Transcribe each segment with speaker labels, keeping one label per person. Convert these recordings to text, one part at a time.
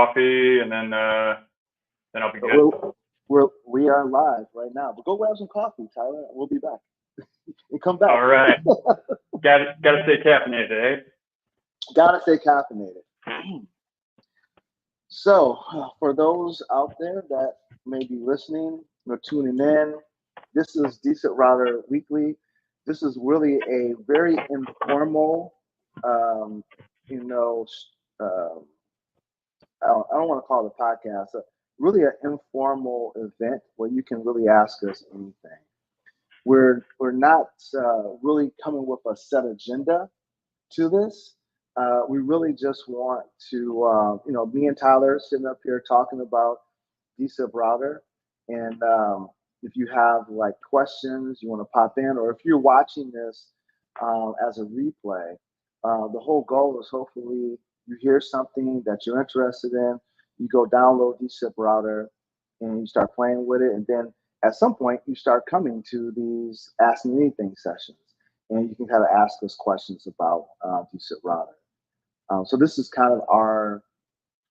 Speaker 1: coffee, and then I'll be good.
Speaker 2: We are live right now, but go grab some coffee, Tyler. We'll be back. And come back.
Speaker 1: All right. Gotta stay caffeinated, eh?
Speaker 2: Gotta stay caffeinated. So, for those out there that may be listening or tuning in, this is dSIPRouter Weekly. This is really a very informal, you know, I don't want to call it a podcast, really an informal event where you can really ask us anything. We're not really coming with a set agenda to this. We really just want to, me and Tyler sitting up here talking about dSIPRouter, and if you have like questions you want to pop in, or if you're watching this as a replay, the whole goal is hopefully you hear something that you're interested in, you go download dSIPRouter and you start playing with it, and then at some point you start coming to these Ask Me Anything sessions, and you can kind of ask us questions about dSIPRouter. So this is kind of our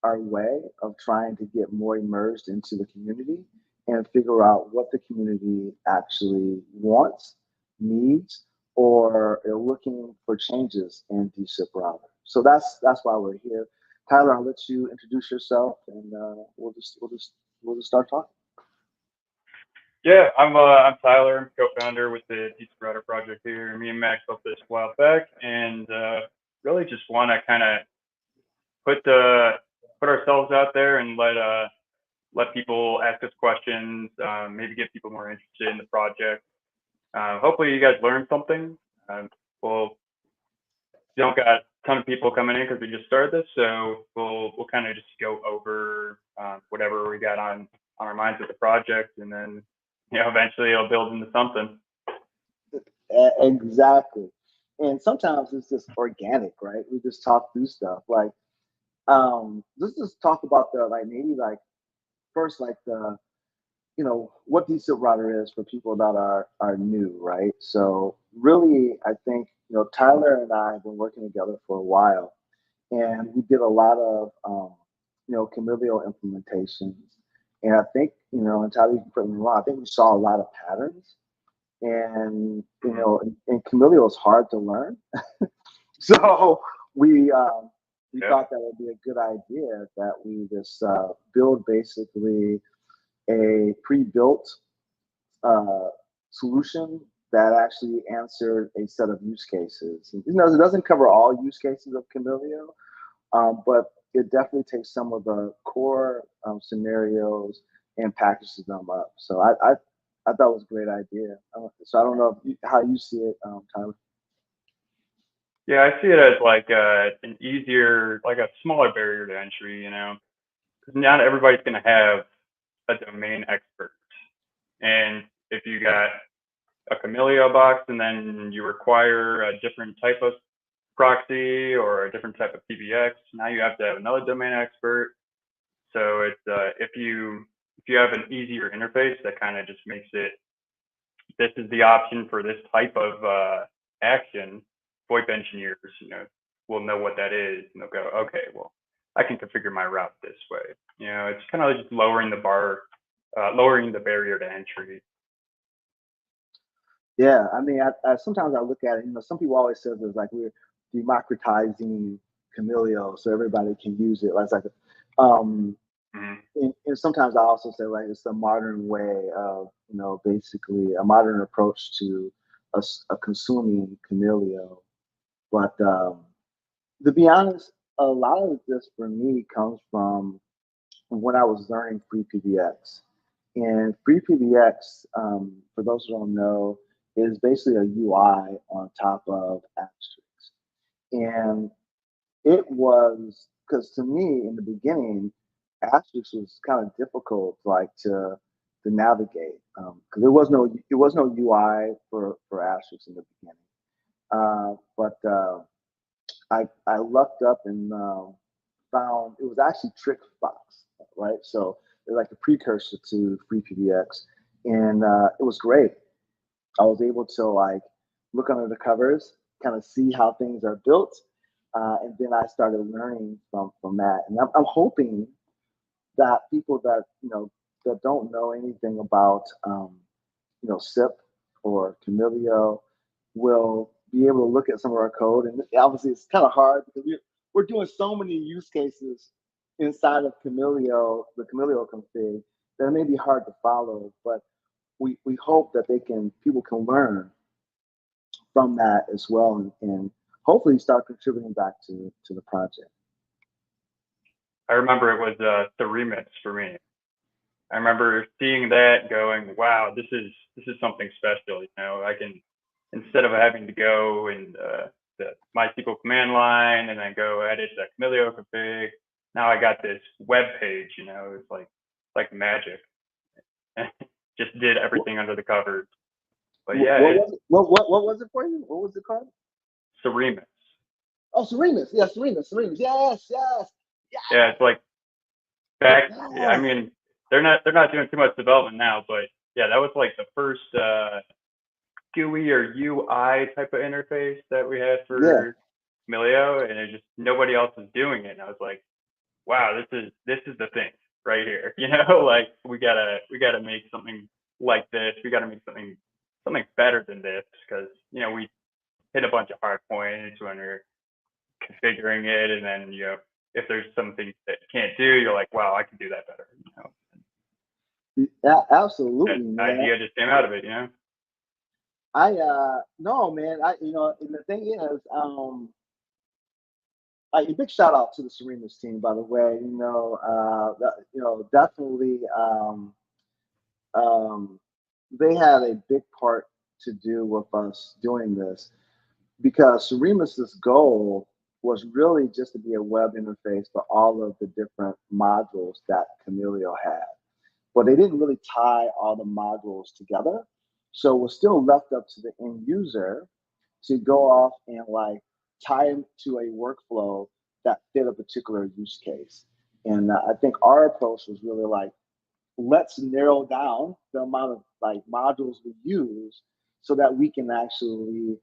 Speaker 2: way of trying to get more immersed into the community and figure out what the community actually wants, needs, or are looking for changes in dSIPRouter. So that's why we're here. Tyler, I'll let you introduce yourself, and we'll just start talking.
Speaker 1: Yeah, I'm Tyler. I'm co-founder with the dSIPRouter project here. Me and Max built this a while back, and really just want to kind of put ourselves out there and let people ask us questions, maybe get people more interested in the project. Hopefully you guys learned something. Well, we don't got a ton of people coming in because we just started this, so we'll kind of just go over whatever we got on our minds with the project, and then eventually it'll build into something.
Speaker 2: Exactly. And sometimes it's just organic, right? We just talk through stuff. Like, let's just talk about what dSIPRouter is for people that are new, right? So really, I think, Tyler and I have been working together for a while, and we did a lot of, Chameleon implementations. And I think, and Tyler, you can put me wrong, I think we saw a lot of patterns, and, and Chameleon is hard to learn. So we thought that would be a good idea that we just build basically a pre-built solution that actually answered a set of use cases. It doesn't cover all use cases of Chameleon, but it definitely takes some of the core scenarios and packages them up. So I thought it was a great idea. So I don't know how you see it, Tyler.
Speaker 1: Yeah, I see it as like an easier, like a smaller barrier to entry, because not everybody's going to have a domain expert. And if you got a Chameleon box and then you require a different type of proxy or a different type of PBX, now you have to have another domain expert. So it's if you have an easier interface that kind of just makes it, this is the option for this type of action, VoIP engineers, will know what that is, and they'll go, okay, well, I can configure my route this way. It's kind of just lowering the barrier to entry.
Speaker 2: Yeah, I mean, I sometimes I look at it. Some people always say there's like we're democratizing Chameleon so everybody can use it. And sometimes I also say like it's a modern way of basically a modern approach to a consuming Chameleon. But to be honest, a lot of this for me comes from when I was learning FreePBX. And FreePBX, for those who don't know, is basically a UI on top of Asterisk. And it was, because to me in the beginning, Asterisk was kind of difficult, to navigate, because there was no UI for Asterisk in the beginning. But I looked up and found it was actually TrickFox, right? So they're like the precursor to FreePBX, and it was great. I was able to look under the covers, kind of see how things are built, and then I started learning from that. And I'm hoping that people that that don't know anything about SIP or Camilio will be able to look at some of our code. And obviously, it's kind of hard because we're doing so many use cases inside of Camilio, the Camilio config, that it may be hard to follow. But we hope that people can learn from that as well, and hopefully start contributing back to the project.
Speaker 1: I remember it was the remix for me. I remember seeing that, going, "Wow, this is something special." I can, instead of having to go in the MySQL command line and then go edit the Camilio config, now I got this web page. It's like magic. Just did everything under the covers. But yeah,
Speaker 2: what was it for you? What was it called?
Speaker 1: Ceremis.
Speaker 2: Oh, Ceremis. Yeah, Ceremis. Yes.
Speaker 1: Yeah, it's like back. Yes. I mean, they're not doing too much development now, but yeah, that was like the first GUI or UI type of interface that we had for Camilio, and it just nobody else was doing it. And I was like, wow, this is the thing right here. Like we gotta make something like this. We gotta make something better than this, because we hit a bunch of hard points when we're configuring it, and then if there's something that you can't do, you're like, wow, I can do that better.
Speaker 2: Yeah, absolutely.
Speaker 1: That idea just came out of it.
Speaker 2: No, man. And the thing is, a big shout out to the Ceremis team, by the way. Definitely. They had a big part to do with us doing this, because Ceremis's goal was really just to be a web interface for all of the different modules that Camilio had. But they didn't really tie all the modules together. So it was still left up to the end user to go off and tie them to a workflow that fit a particular use case. And I think our approach was really let's narrow down the amount of modules we use so that we can actually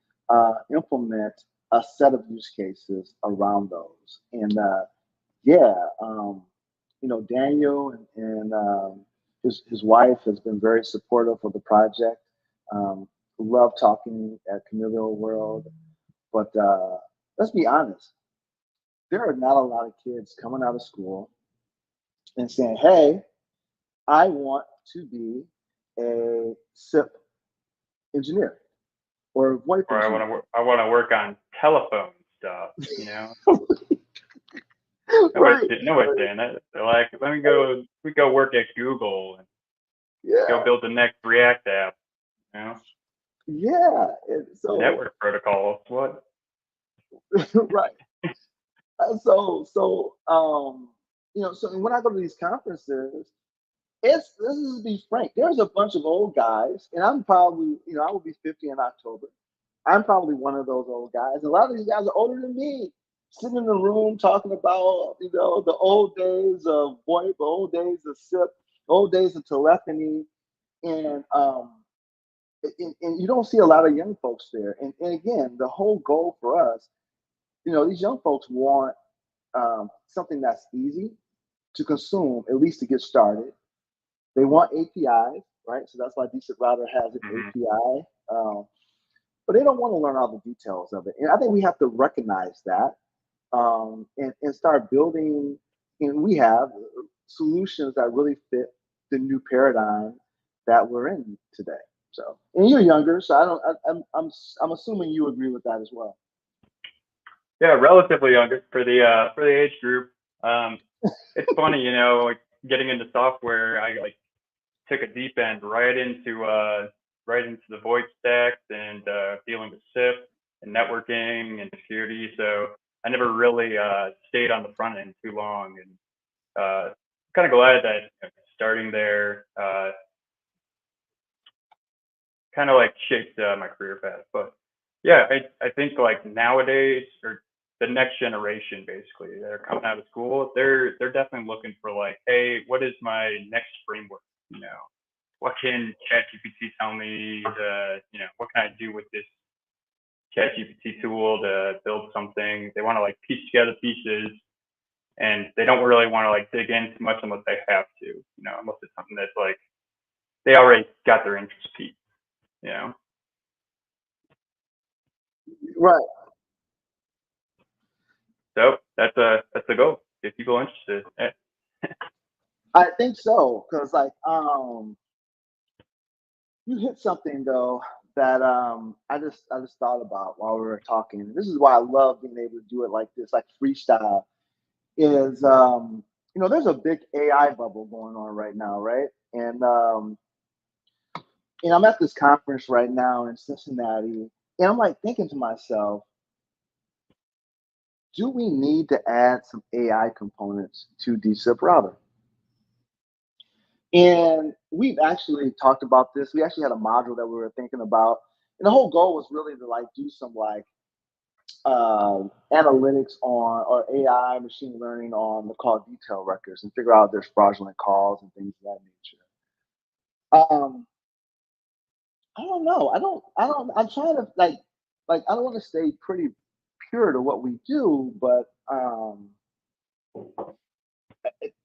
Speaker 2: implement a set of use cases around those. And Daniel and his wife has been very supportive of the project. Love talking at Camilio World, but let's be honest, there are not a lot of kids coming out of school and saying, "Hey, I want to be a SIP engineer or a VoIP engineer.
Speaker 1: I want to work on telephone stuff."
Speaker 2: Right.
Speaker 1: Nobody's saying that. They're like, we go work at Google and go build the next React app.
Speaker 2: Yeah. So
Speaker 1: network protocols. What?
Speaker 2: Right. So when I go to these conferences, this is, to be frank, there's a bunch of old guys, and I'm probably, I will be 50 in October. I'm probably one of those old guys. And a lot of these guys are older than me, sitting in the room talking about, the old days of VoIP, the old days of SIP, old days of telephony. And you don't see a lot of young folks there. And again, the whole goal for us, these young folks want something that's easy to consume, at least to get started. They want APIs, right? So that's why dSIPRouter has an API. But they don't want to learn all the details of it. And I think we have to recognize that and start building, and we have solutions that really fit the new paradigm that we're in today. So, and you're younger, so I'm assuming you agree with that as well.
Speaker 1: Yeah, relatively younger for the age group. It's funny, getting into software, I took a deep end right into the VoIP stacks and dealing with SIP and networking and security. So I never really stayed on the front end too long, and kind of glad that starting there kind of shaped my career path. But yeah, I think nowadays, or the next generation, basically, that are coming out of school, they're definitely looking for hey, what is my next framework? What can ChatGPT tell me? What can I do with this ChatGPT tool to build something? They want to piece together pieces and they don't really want to like dig in too much unless they have to, unless it's something that's like they already got their interest peaked.
Speaker 2: Right.
Speaker 1: So that's the goal. Get people interested.
Speaker 2: I think so, because like you hit something though that I just thought about while we were talking. This is why I love being able to do it like this, like freestyle. Is there's a big AI bubble going on right now, right? And I'm at this conference right now in Cincinnati, and I'm like thinking to myself, do we need to add some AI components to dSIPRouter? And we've actually talked about this. We actually had a module that we were thinking about, and the whole goal was really to like do some like analytics on or AI machine learning on the call detail records and figure out if there's fraudulent calls and things of that nature. I don't know. I'm trying to like I don't want to stay pretty pure to what we do, but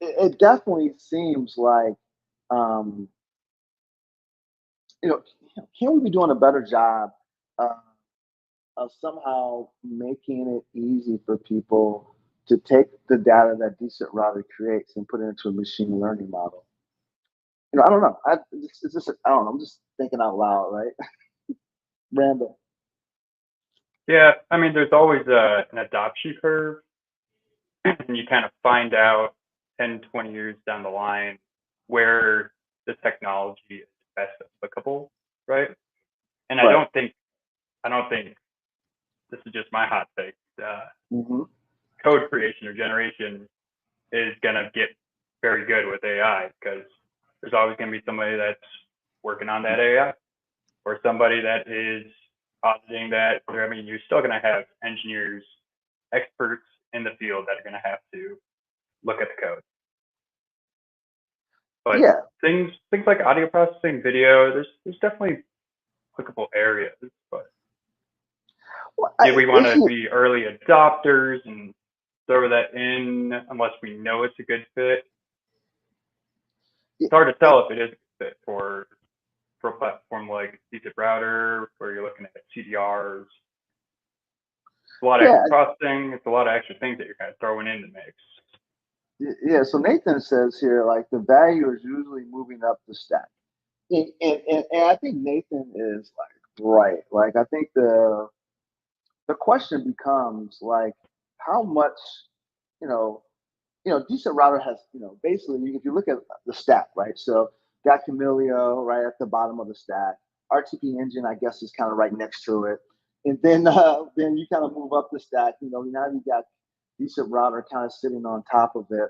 Speaker 2: it definitely seems like um, you know, can we be doing a better job uh, of somehow making it easy for people to take the data that dSIPRouter creates and put it into a machine learning model? I don't know. It's just I don't know. I'm just thinking out loud, right? Random.
Speaker 1: Yeah, I mean, there's always an adoption curve, and you kind of find out 10, 20 years down the line where the technology is best applicable, right? And I
Speaker 2: Right.
Speaker 1: don't think this is just my hot take.
Speaker 2: Hmm.
Speaker 1: Code creation or generation is gonna get very good with AI because there's always gonna be somebody that's working on that AI or somebody that is auditing that. I mean, you're still gonna have engineers, experts in the field that are gonna have to look at the code. But
Speaker 2: Yeah.
Speaker 1: things like audio processing, video, there's definitely applicable areas. But
Speaker 2: Well,
Speaker 1: do we want
Speaker 2: if
Speaker 1: to
Speaker 2: you,
Speaker 1: be early adopters and throw that in unless we know it's a good fit? It's hard to tell if it is a good fit for a platform like dSIPRouter, where you're looking at CDRs. It's a lot of
Speaker 2: yeah,
Speaker 1: extra processing. It's a lot of extra things that you're kind of throwing in the mix.
Speaker 2: yeah. So Nathan says here, like the value is usually moving up the stack, and I think Nathan is like right. Like I think the question becomes like how much, you know, decent router has, basically if you look at the stack, right? So got Camilio right at the bottom of the stack. RTP engine, I guess, is kind of right next to it. And then you kind of move up the stack. Now you got decent router kind of sitting on top of it.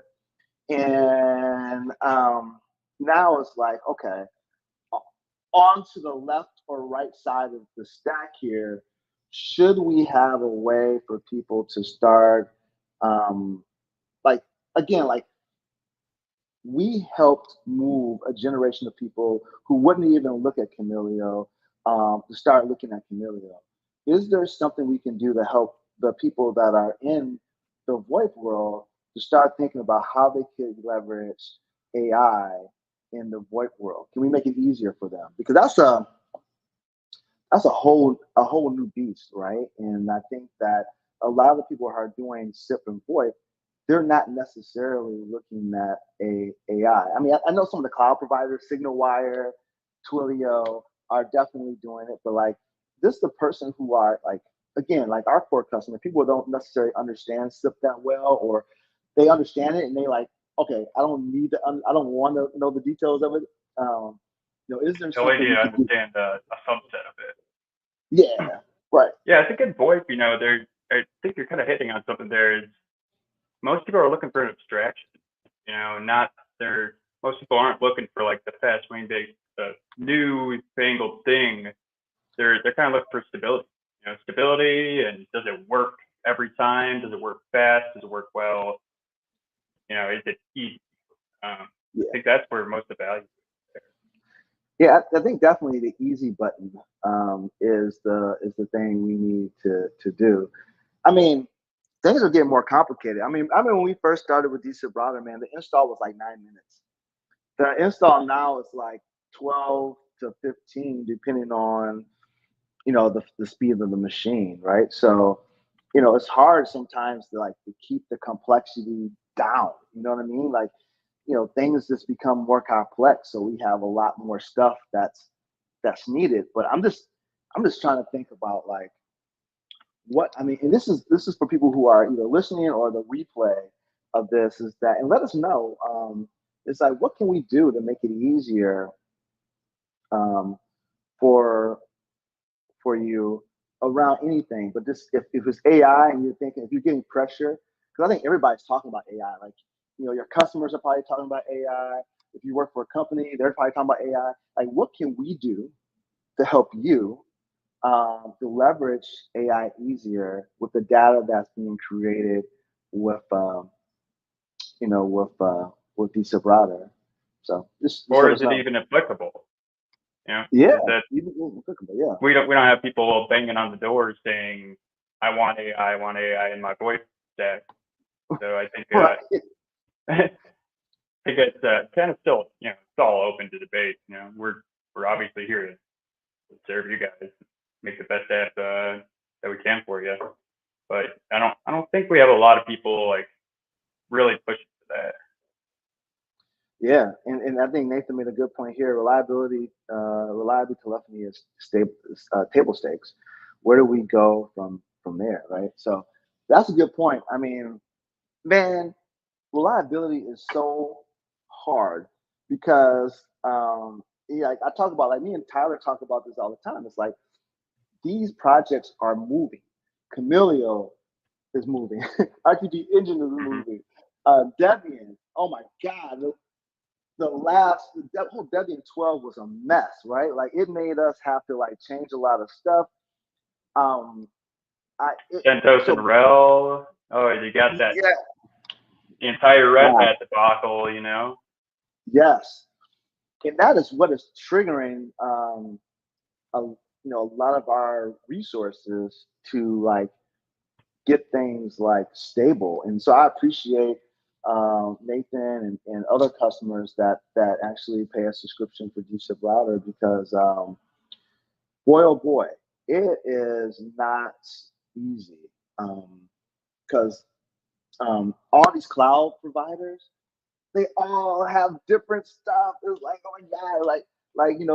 Speaker 2: And now it's like, okay, on to the left or right side of the stack here, should we have a way for people to start, um, like, again, like we helped move a generation of people who wouldn't even look at Camilio to start looking at Camilio. Is there something we can do to help the people that are in the VoIP world to start thinking about how they could leverage AI in the VoIP world? Can we make it easier for them? Because that's a whole new beast, right? And I think that a lot of the people who are doing SIP and VoIP, they're not necessarily looking at AI. I mean, I know some of the cloud providers, SignalWire, Twilio, are definitely doing it, but like this, the person who are like, again, like our core customer, people don't necessarily understand SIP that well, or they understand it and they like, okay, I don't need to, I don't want to know the details of it. Is there
Speaker 1: The only
Speaker 2: something
Speaker 1: need
Speaker 2: we
Speaker 1: to
Speaker 2: can do?
Speaker 1: understand a subset of it.
Speaker 2: Yeah, right.
Speaker 1: Yeah, I think in VoIP, I think you're kind of hitting on something there. Is most people are looking for an abstraction. Not they're most people aren't looking for like the fast wing big new fangled thing. They're kind of looking for stability. Stability, and does it work every time? Does it work fast? Does it work well? Is it easy? I
Speaker 2: Yeah.
Speaker 1: think that's where most of the value is there.
Speaker 2: Yeah, I think definitely the easy button is the thing we need to do. I mean, things are getting more complicated. I mean, when we first started with dSIPRouter, man, the install was like 9 minutes. The install now is like 12 to 15, depending on the speed of the machine, right? So, it's hard sometimes to keep the complexity down. You know what I mean? Like, things just become more complex, so we have a lot more stuff that's needed. But I'm just trying to think about like what I mean, and this is for people who are either listening or the replay of this is that, and let us know. It's like, what can we do to make it easier um, for for you around anything? But this, if it's AI and you're thinking, if you're getting pressure, because I think everybody's talking about AI. Like, your customers are probably talking about AI. If you work for a company, they're probably talking about AI. Like, what can we do to help you to leverage AI easier with the data that's being created with with dSIPRouter? So just
Speaker 1: Or
Speaker 2: let
Speaker 1: is
Speaker 2: us
Speaker 1: it
Speaker 2: know.
Speaker 1: even applicable?
Speaker 2: Yeah,
Speaker 1: Is that
Speaker 2: even applicable. Yeah,
Speaker 1: we don't have people banging on the door saying, I want AI in my voice stack. So I think
Speaker 2: right.
Speaker 1: I think it's kind of still, it's all open to debate. We're obviously here to serve you guys, make the best app that we can for you. But I don't think we have a lot of people like really pushing for that.
Speaker 2: Yeah, and I think Nathan made a good point here. Reliability telephony is stable, table stakes. Where do we go from there, right? So that's a good point. I mean, man, reliability is so hard because yeah, like I talk about, like me and Tyler talk about this all the time. It's like these projects are moving. Chameleon is moving. RTG Engine is
Speaker 1: Hmm.
Speaker 2: moving. Debian, oh my God, that whole Debian 12 was a mess, right? Like it made us have to like change a lot of stuff. Um,
Speaker 1: CentOS and
Speaker 2: so
Speaker 1: RHEL. Oh, you got that
Speaker 2: yeah,
Speaker 1: the entire Red
Speaker 2: wow,
Speaker 1: Hat debacle.
Speaker 2: yes, and that is what is triggering a lot of our resources to like get things like stable. And so I appreciate Nathan and other customers that actually pay a subscription for dSIPRouter because boy oh boy, it is not easy because all these cloud providers, they all have different stuff. It's like, oh my God, like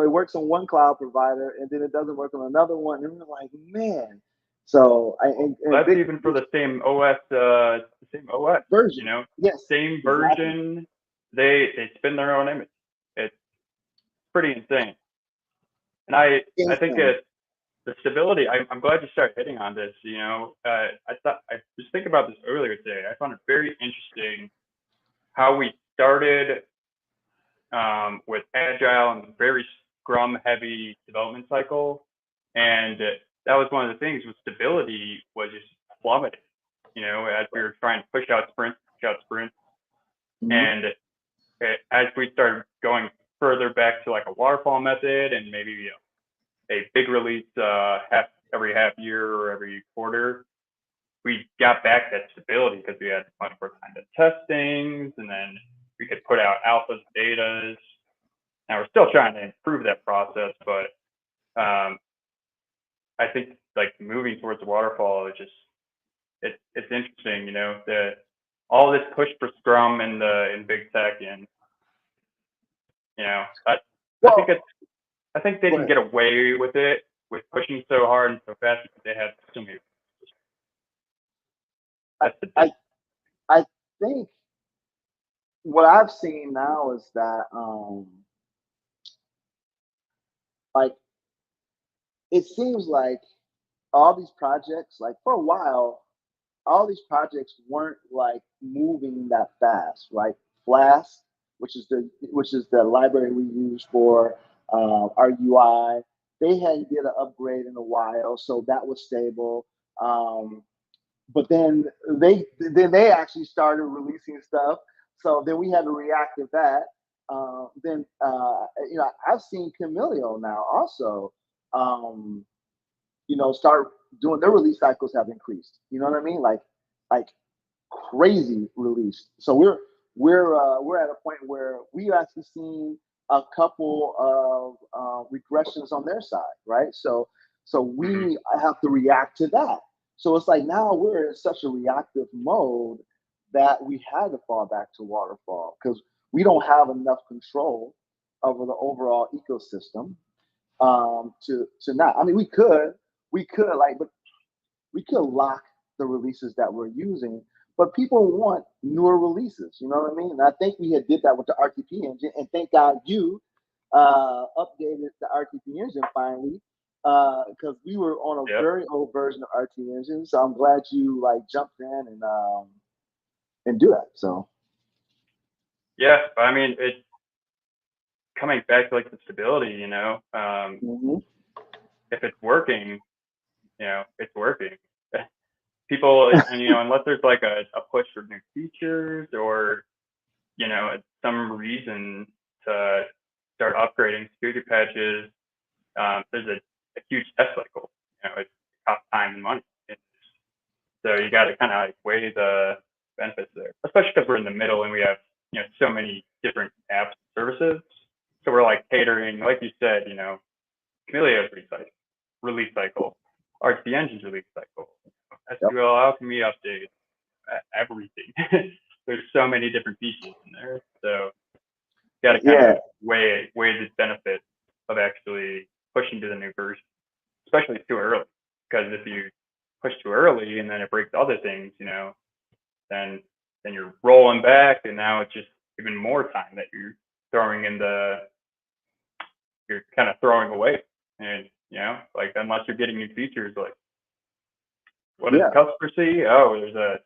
Speaker 2: it works on one cloud provider and then it doesn't work on another one. And we're like, man. So and
Speaker 1: That's
Speaker 2: big
Speaker 1: even for
Speaker 2: big
Speaker 1: the same OS. The same OS.
Speaker 2: version. Yes,
Speaker 1: Same
Speaker 2: exactly.
Speaker 1: version. They spin their own image. It's pretty insane. And I think
Speaker 2: Insane.
Speaker 1: the stability. I'm glad you started hitting on this. I was thinking about this earlier today. I found it very interesting how we started with agile and very scrum heavy development cycle, and that was one of the things with stability was just plummeting. As we were trying to push out sprints,
Speaker 2: Mhm.
Speaker 1: and as we started going further back to like a waterfall method and maybe a big release every half year or every quarter, we got back that stability because we had much more time to test things, and then we could put out alphas, betas. Now we're still trying to improve that process, but um, I think like moving towards the waterfall is just it's interesting, the all this push for Scrum in big tech, and I think
Speaker 2: Well,
Speaker 1: it's I think they
Speaker 2: go
Speaker 1: can
Speaker 2: ahead.
Speaker 1: get away with it with pushing so hard and so fast because they have so many.
Speaker 2: I,
Speaker 1: That's the
Speaker 2: I
Speaker 1: difference.
Speaker 2: I think what I've seen now is that like it seems like all these projects, like for a while, all these projects weren't like moving that fast, right? Flask, which is the library we use for our UI, they hadn't did an upgrade in a while, so that was stable. But then they actually started releasing stuff, so then we had to react to that. Then I've seen Chameleon now also. Um, start doing their release cycles have increased. You know what I mean? Like like crazy release. So we're at a point where we've actually seen a couple of regressions on their side, right? So we have to react to that. So it's like now we're in such a reactive mode that we had to fall back to waterfall because we don't have enough control over the overall ecosystem to not. I mean, we could like, but we could lock the releases that we're using, but people want newer releases. You know what I mean? And I think we had did that with the RTP engine, and thank God you updated the RTP engine finally because we were on a
Speaker 1: Yep.
Speaker 2: very old version of RT engine. So I'm glad you like jumped in and do that. So
Speaker 1: Yeah, I mean, it's coming back to like the stability,
Speaker 2: mhm.
Speaker 1: if it's working, it's working. People, and unless there's like a push for new features or, some reason to start upgrading security patches, there's a huge test cycle. It costs time and money. So you got to kind of like weigh the benefits there, especially because we're in the middle and we have, so many different apps and services. So we're like catering, like you said, Camelia's release cycle, RT Engine's release cycle,
Speaker 2: Yep.
Speaker 1: SQL Alchemy update, everything. There's so many different pieces in there. So you got to kind
Speaker 2: Yeah.
Speaker 1: of weigh the benefit of actually pushing to the new version, especially too early. Because if you push too early and then it breaks other things, then you're rolling back, and now it's just even more time that throwing in you're kind of throwing away. And like unless you're getting new features, like what does
Speaker 2: Yeah.
Speaker 1: the customer see? Oh, there's a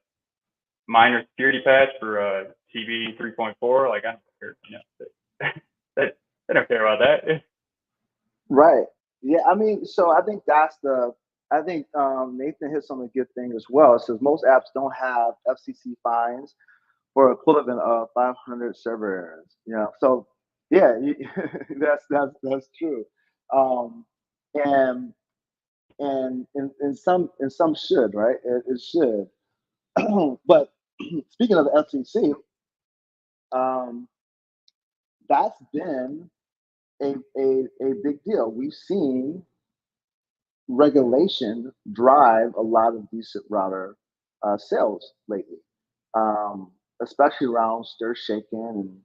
Speaker 1: minor security patch for TV 3.4. Like I don't care, they don't care about that.
Speaker 2: Right. Yeah. I mean, so I think Nathan hits on a good thing as well. It says most apps don't have FCC fines for equivalent of 500 server errors. So yeah, that's true. Um, and and some should, right? It should. But speaking of the FCC, um, that's been a big deal. We've seen regulation drive a lot of dSIPRouter sales lately, um, especially around stir shaken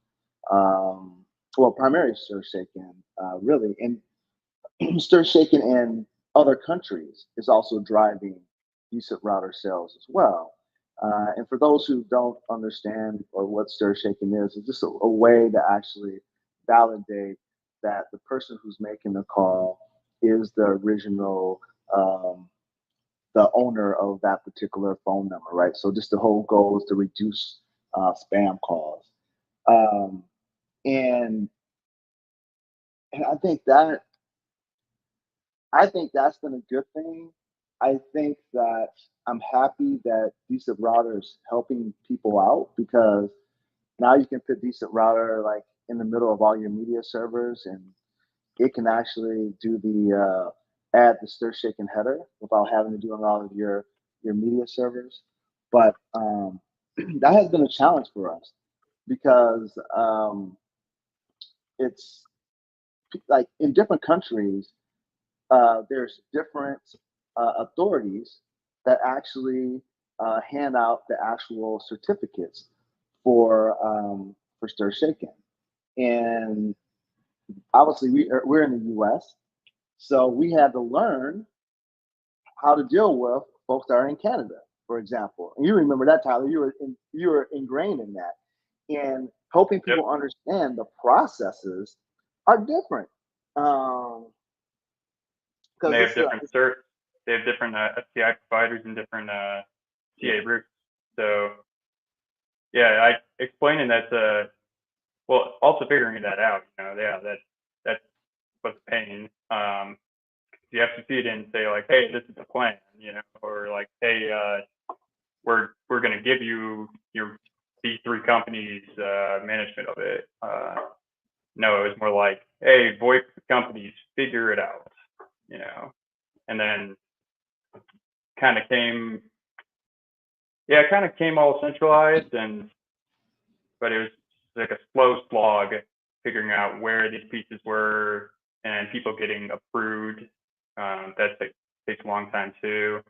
Speaker 2: and well, primarily stir shaken, really, and stir shaken in other countries is also driving dSIPRouter sales as well. And for those who don't understand or what stir shaking is, it's just a way to actually validate that the person who's making the call is the original, um, the owner of that particular phone number, right? So just the whole goal is to reduce spam calls. Um, and and I think that's been a good thing. I think that I'm happy that dSIPRouter is helping people out because now you can put dSIPRouter like in the middle of all your media servers, and it can actually do the add the stir shaken header without having to do on all of your media servers. But that has been a challenge for us because it's like in different countries, there's different authorities that actually hand out the actual certificates for stir shaken. And obviously, we're in the U.S., so we had to learn how to deal with folks that are in Canada, for example. And you remember that, Tyler? You were ingrained in that, and helping
Speaker 1: Yep.
Speaker 2: people understand the processes are different.
Speaker 1: And
Speaker 2: Because
Speaker 1: they have
Speaker 2: this
Speaker 1: different certs. They have different SPI providers and different CA routes. So yeah, I explaining that well, also figuring that out, yeah, that was a pain. The FCC didn't say like, hey, this is the plan, or like, hey, we're going to give you these three companies management of it. No, it was more like, hey, VoIP companies, figure it out, and then kind of came yeah, it kind of came all centralized, but it was like a slow slog figuring out where these pieces were and people getting approved. Takes a long time too.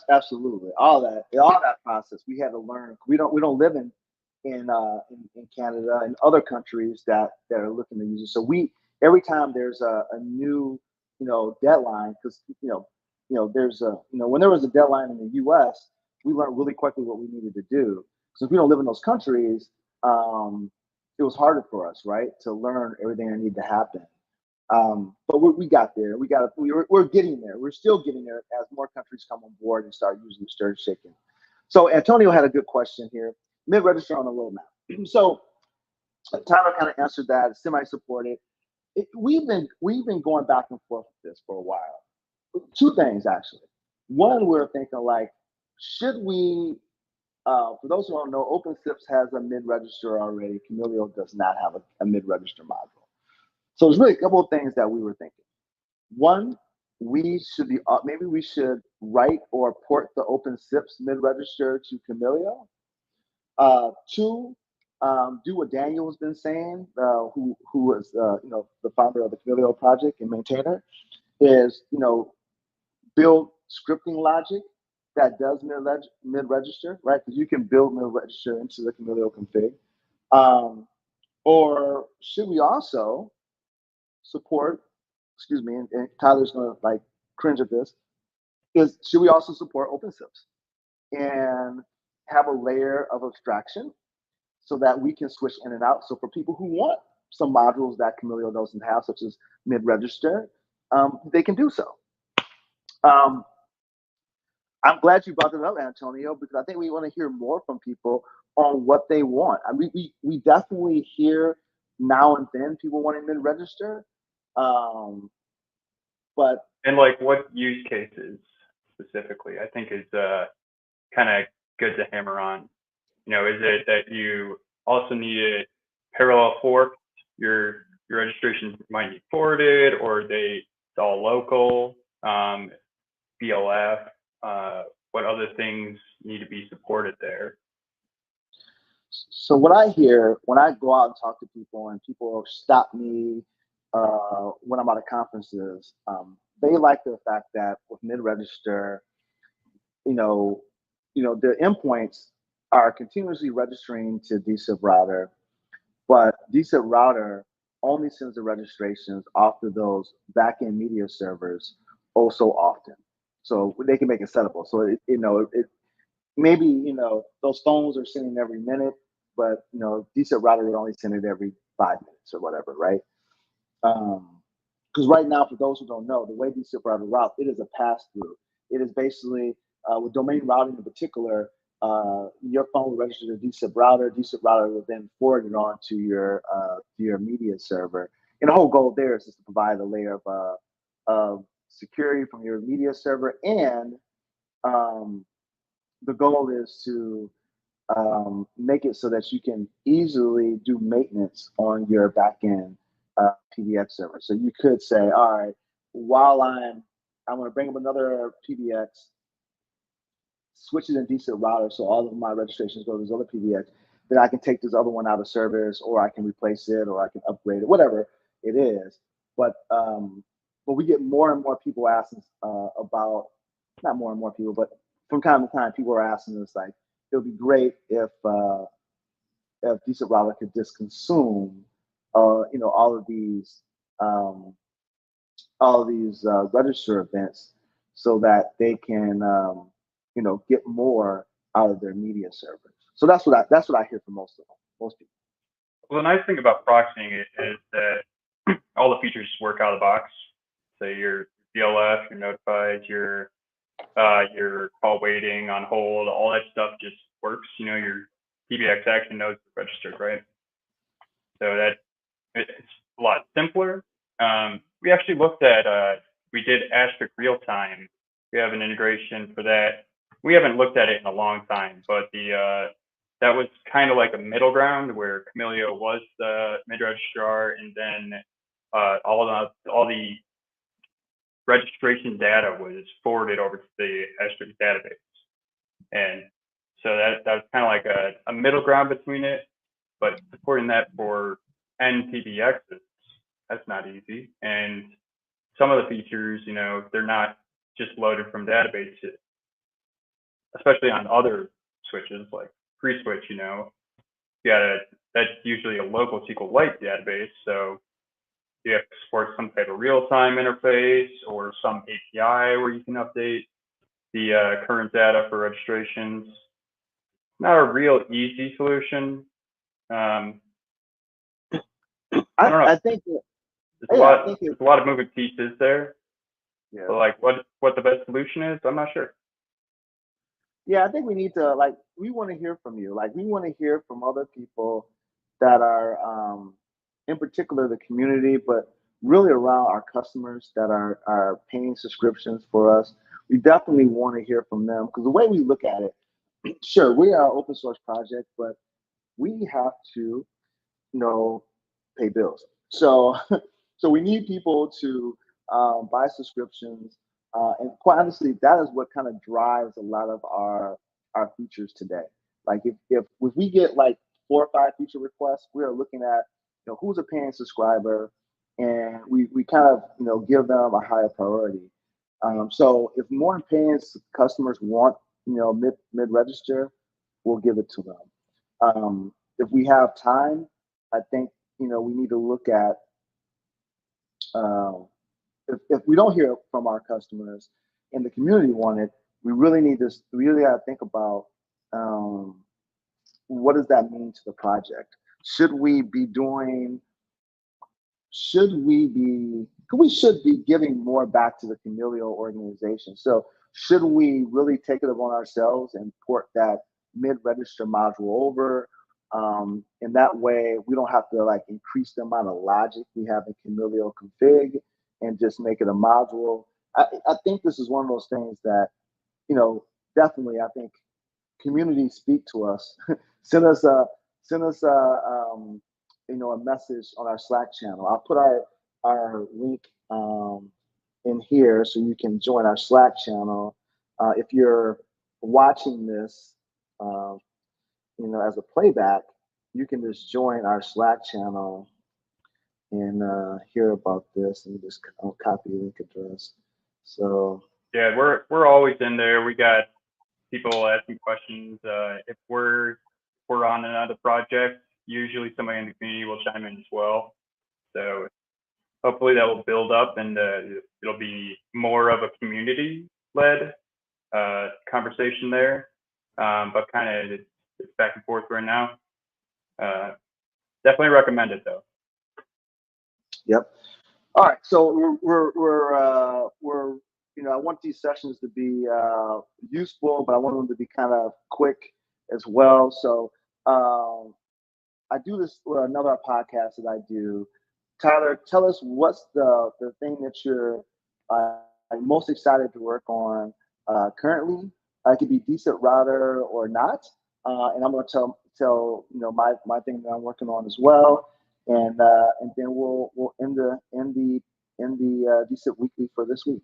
Speaker 2: Absolutely, all that process we had to learn. We don't live in Canada and other countries that are looking to use it. So we every time there's a new deadline, because there's when there was a deadline in the U.S., we learned really quickly what we needed to do. Since we don't live in those countries, it was harder for us, right, to learn everything that needed to happen. But we got there. We're getting there. We're still getting there as more countries come on board and start using stir shaking. So Antonio had a good question here. Mid-register on the roadmap. So Tyler kind of answered that. Semi-supported. We've been going back and forth with this for a while. Two things actually. One, we're thinking like, should we? For those who don't know, OpenSIPs has a mid-register already. Chameleon does not have a mid-register module. So there's really a couple of things that we were thinking. One, maybe we should write or port the OpenSIPs mid-register to Chameleon. Two, do what Daniel has been saying, who is the founder of the Chameleon project and maintainer, is build scripting logic that does mid-register, right? Because you can build mid-register into the Chameleon config. Or should we also support, excuse me, and Tyler's gonna like cringe at this, should we also support OpenSIPs and have a layer of abstraction so that we can switch in and out? So for people who want some modules that Chameleon doesn't have, such as mid-register, they can do so. I'm glad you brought it up, Antonio, because I think we want to hear more from people on what they want. I mean, we definitely hear now and then people wanting mid-register, but
Speaker 1: And like what use cases specifically, I think is kind of good to hammer on. Is it that you also need it parallel forked? Your registration might be forwarded, or it's all local, BLF. What other things need to be supported there?
Speaker 2: So what I hear when I go out and talk to people, and people stop me when I'm out at conferences, they like the fact that with mid-register, the endpoints are continuously registering to dSIPRouter, but dSIPRouter only sends the registrations off to those backend media servers so often. So they can make it settable. So it maybe those phones are sending every minute, but dSIPRouter would only send it every 5 minutes or whatever, right? Because right now, for those who don't know, the way dSIPRouter routes, it is a pass-through. It is basically, with domain routing in particular, your phone will register to dSIPRouter. dSIPRouter will then forward it on to your media server. And the whole goal there is just to provide a layer of security from your media server, and the goal is to make it so that you can easily do maintenance on your backend PBX server. So you could say, all right, while I'm going to bring up another PBX, switch it in dSIPRouter, so all of my registrations go to this other PBX. Then I can take this other one out of service, or I can replace it, or I can upgrade it, whatever it is. But we get more and more people asking about, not more and more people, but from time to time, people are asking us like, it would be great if dSIPRouter could just consume, all of these register events, so that they can, get more out of their media servers. So that's what I hear from most people.
Speaker 1: Well, the nice thing about proxying it is that all the features work out of the box. So your BLF, your notified, your call waiting on hold, all that stuff just works. Your PBX actually knows it's registered, right? So it's a lot simpler. We actually looked at, we did Asterisk real time. We have an integration for that. We haven't looked at it in a long time, but that was kind of like a middle ground where Chameleon was the mid-registrar, and then all the registration data was forwarded over to the Asterisk database. And so that was kind of like a middle ground between it, but supporting that for NPDXs, that's not easy. And some of the features, they're not just loaded from databases, especially on other switches like FreeSwitch, that's usually a local SQLite database. So you have to support some type of real-time interface or some API where you can update the current data for registrations. Not a real easy solution. I don't know.
Speaker 2: I think
Speaker 1: there's a lot of moving pieces there.
Speaker 2: Yeah.
Speaker 1: But like what the best solution is, I'm not sure.
Speaker 2: Yeah, I think we need to we want to hear from you. Like we want to hear from other people that are in particular the community, but really around our customers that are paying subscriptions for us. We definitely want to hear from them because the way we look at it, sure, we are an open source project, but we have to, pay bills. So so we need people to buy subscriptions, and quite honestly, that is what kind of drives a lot of our features today. Like if we get like 4 or 5 feature requests, we are looking at who's a paying subscriber, and we kind of give them a higher priority. So if more paying customers want mid register, we'll give it to them. If we have time, I think we need to look at um, if we don't hear from our customers and the community want it, we really got to think about um, what does that mean to the project? Should we be doing? Should we be? We should be giving more back to the familial organization. So should we really take it upon ourselves and port that mid-register module over? And that way we don't have to like increase the amount of logic we have in familial config and just make it a module. I think this is one of those things that, definitely I think community speak to us. send us a send us a message on our Slack channel. I'll put our link in here so you can join our Slack channel. If you're watching this, as a playback, you can just join our Slack channel and hear about this. And just copy the link address. So
Speaker 1: yeah, we're always in there. We got people asking questions. If we're on another project, usually somebody in the community will chime in as well. So hopefully that will build up and it'll be more of a community-led conversation there. But kind of it's back and forth right now. Definitely recommend it though.
Speaker 2: Yep. All right. So I want these sessions to be useful, but I want them to be kind of quick as well. So I do this with another podcast that I do. Tyler, tell us what's the thing that you're most excited to work on currently. It could be dSIPRouter or not, and I'm going to tell my thing that I'm working on as well, and then we'll end the dSIP weekly for this week.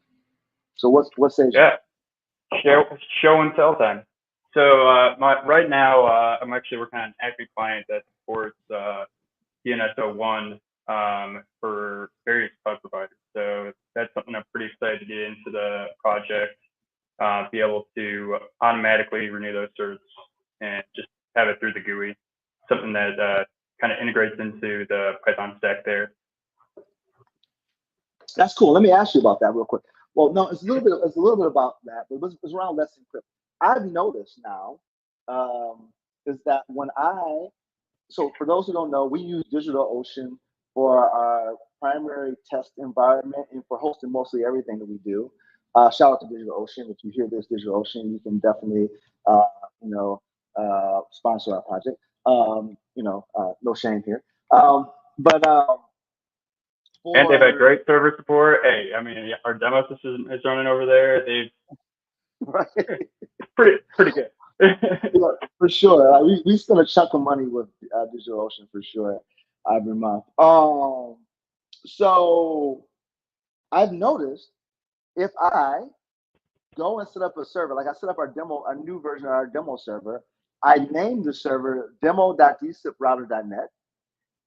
Speaker 2: So what says
Speaker 1: you? Yeah, show and tell time. So right now I'm actually working on an active client that supports DNS01 for various cloud providers. So that's something I'm pretty excited to get into the project, be able to automatically renew those certs and just have it through the GUI, something that kind of integrates into the Python stack there.
Speaker 2: That's cool. Let me ask you about that real quick. Well, no, it's a little bit about that, but it's around Let's Encrypt. I've noticed now is that so for those who don't know, we use DigitalOcean for our primary test environment and for hosting mostly everything that we do. Shout out to DigitalOcean. If you hear this, DigitalOcean, you can definitely sponsor our project. No shame here.
Speaker 1: And they've had great server support. Hey, I mean, our demo system is running over there. They've pretty good.
Speaker 2: Yeah, for sure. We spent a chunk of money with DigitalOcean for sure every month. So I've noticed if I go and set up a server. Like I set up a new version of our demo server. I named the server demo.dSIPRouter.net.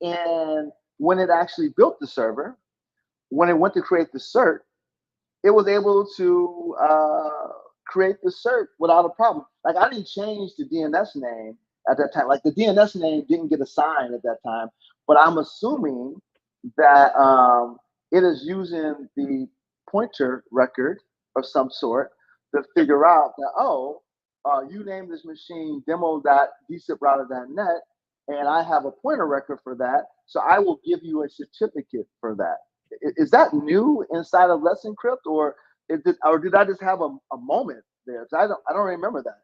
Speaker 2: And when it actually built the server, when it went to create the cert, it was able to create the cert without a problem. Like I didn't change the DNS name at that time. Like the DNS name didn't get assigned at that time, but I'm assuming that it is using the pointer record of some sort to figure out that, oh, you named this machine demo.dSIPRouter.net, and I have a pointer record for that, so I will give you a certificate for that. Is that new inside of Let's Encrypt, or did I just have a moment there? I don't remember that.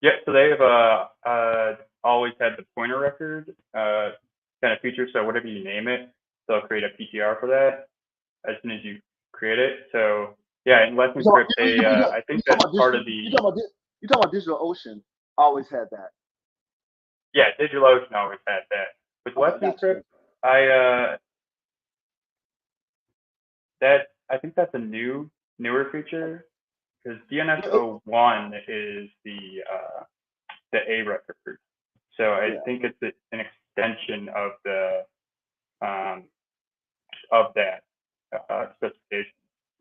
Speaker 1: Yeah, so they've always had the pointer record kind of feature. So whatever you name it, they'll create a PTR for that as soon as you create it. So yeah, in Let's Encrypt, I think that's part of the.
Speaker 2: You're talking about DigitalOcean always had that.
Speaker 1: Yeah, DigitalOcean always had that. With Let's Encrypt, I think that's a newer feature, because DNS01 is the A record. So I think it's an extension of the of that specification.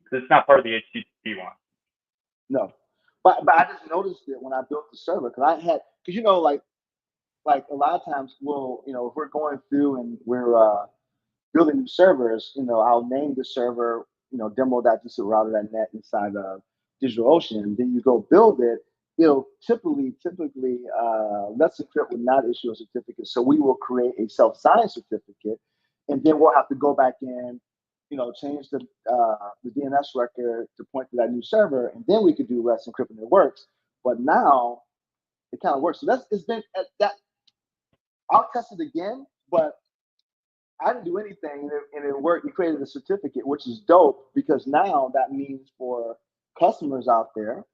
Speaker 1: It's not part of the HTTP one.
Speaker 2: No, but I just noticed it when I built the server, because like a lot of times if we're going through and we're building new servers, I'll name the server, demo.dSIPRouter.net inside of DigitalOcean, and then you go build it. Typically, Let's Encrypt would not issue a certificate, so we will create a self-signed certificate, and then we'll have to go back in, change the DNS record to point to that new server, and then we could do Let's Encrypt, and it works. But now it kind of works. So it's been that. I'll test it again, but I didn't do anything, and it worked. We created a certificate, which is dope, because now that means for customers out there,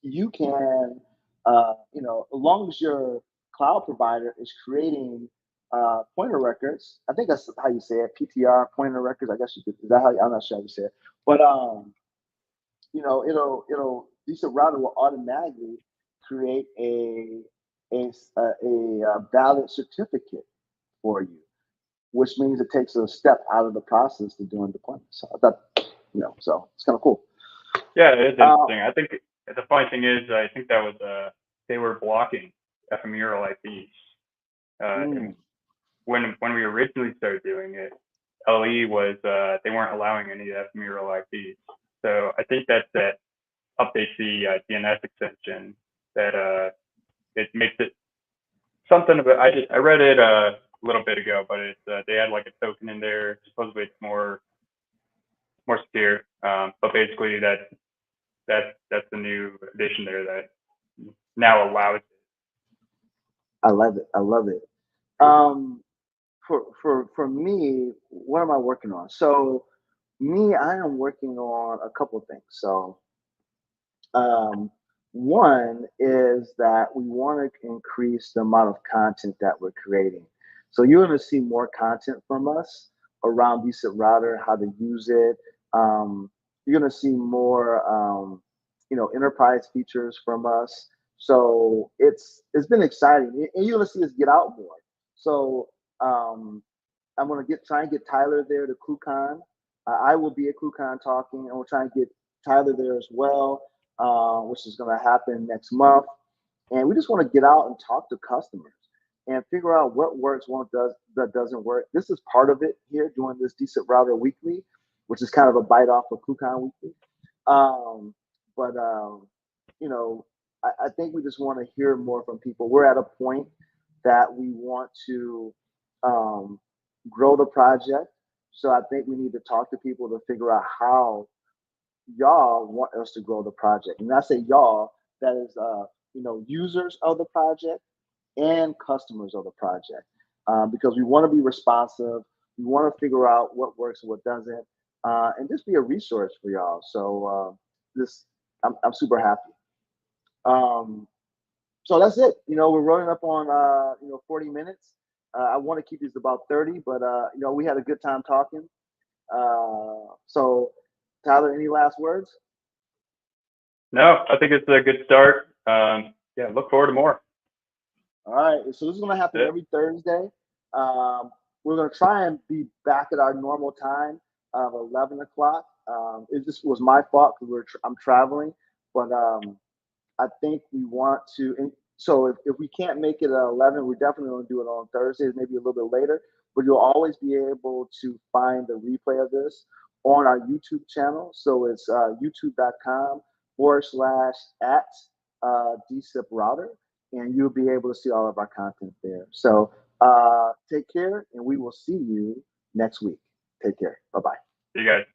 Speaker 2: you can, as long as your cloud provider is creating pointer records. I think that's how you say it, PTR, pointer records. I guess you could. Is that how? I'm not sure how you say it, but dSIPRouter will automatically create a valid certificate for you, which means it takes a step out of the process to doing deployment. So I thought, so it's kind of cool.
Speaker 1: Yeah, it is interesting. I think the funny thing is, I think that was they were blocking ephemeral IPs. When we originally started doing it, LE was they weren't allowing any ephemeral IPs. So I think that updates the DNS extension that it makes it something of it. I read it a little bit ago, but they had like a token in there. Supposedly it's more secure. But basically that's the new addition there that now allows it.
Speaker 2: I love it. For me, what am I working on? So I am working on a couple of things. So one is that we want to increase the amount of content that we're creating. So you're going to see more content from us around dSIPRouter, how to use it. You're going to see more, enterprise features from us. So it's been exciting, and you're going to see us get out more. So I'm going to try and get Tyler there to KubeCon. I will be at KubeCon talking, and we'll try and get Tyler there as well, which is going to happen next month. And we just want to get out and talk to customers and figure out what works, what doesn't work. This is part of it here, doing this dSIPRouter Weekly, which is kind of a bite off of KubeCon Weekly. I think we just want to hear more from people. We're at a point that we want to grow the project. So I think we need to talk to people to figure out how y'all want us to grow the project. And I say y'all, that is users of the project and customers of the project, because we want to be responsive. We want to figure out what works and what doesn't, and just be a resource for y'all. So I'm super happy. So that's it. We're running up on 40 minutes. I want to keep these about 30, but we had a good time talking. So Tyler, any last words?
Speaker 1: No, I think it's a good start. Yeah, look forward to more.
Speaker 2: All right, so this is going to happen every Thursday. We're going to try and be back at our normal time of 11 o'clock. It just was my fault because I'm traveling, but I think we want to. And so if we can't make it at 11, we're definitely going to do it on Thursdays, maybe a little bit later. But you'll always be able to find the replay of this on our YouTube channel. So it's youtube.com/@dSIPRouter, and you'll be able to see all of our content there. So take care, and we will see you next week. Take care. Bye-bye.
Speaker 1: See you guys.